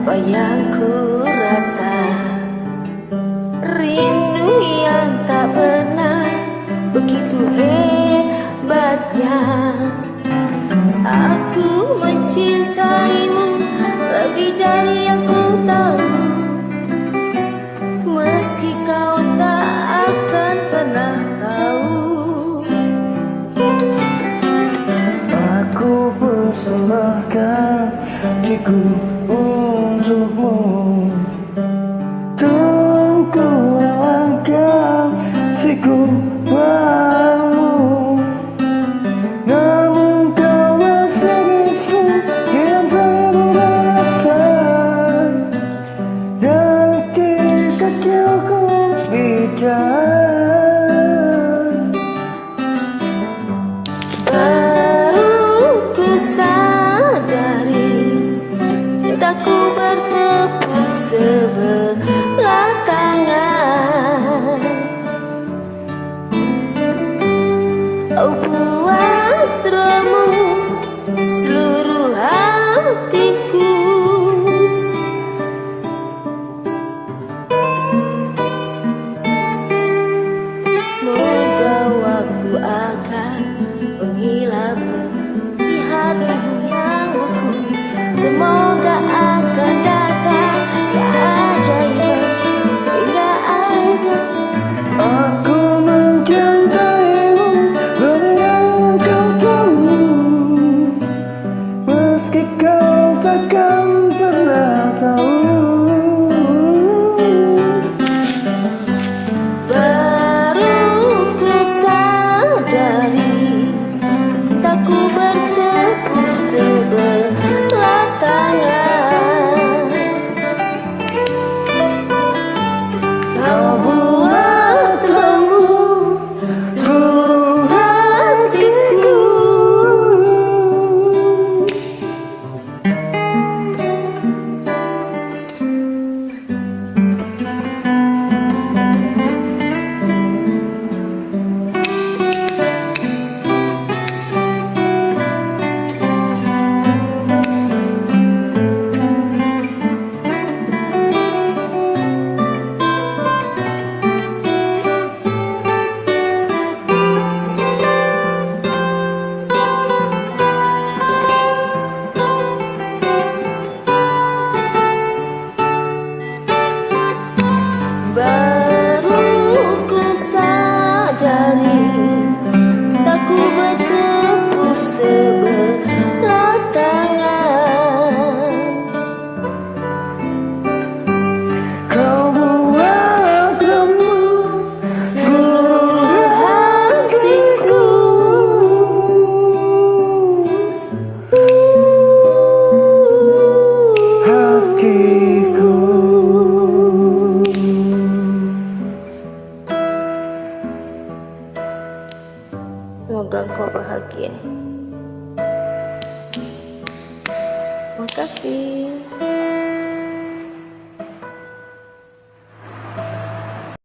apa yang ku rasa, rindu yang tak pernah begitu hebatnya. Aku mencintaimu lebih dari yang ku tahu, meski kau tak akan pernah tahu. Aku persembahkan hatiku untukmu, ku relakan siku padamu. Namun kau masih bisu yang tak berasa, dan ketika ku bicara baru ku sadari cintaku bertepuk sebelah tangan. Oh, buat remuk seluruh hatiku. Moga waktu akan menghilangkan si hatimu yang beku. Semoga akan datang keajaiban hingga akhir. aku mencintaimu lebih dari yang kau tahu, meski kau takkan pernah tahu. Baru ku sadari cintaku bertepuk sebelah tangan. Kau buat remuk seluruh hatiku. Baru ku sadari cintaku bertepuk sebelah tangan. Kau buat remuk Seluruh hatiku. hatiku. Semoga kau bahagia. Terima kasih.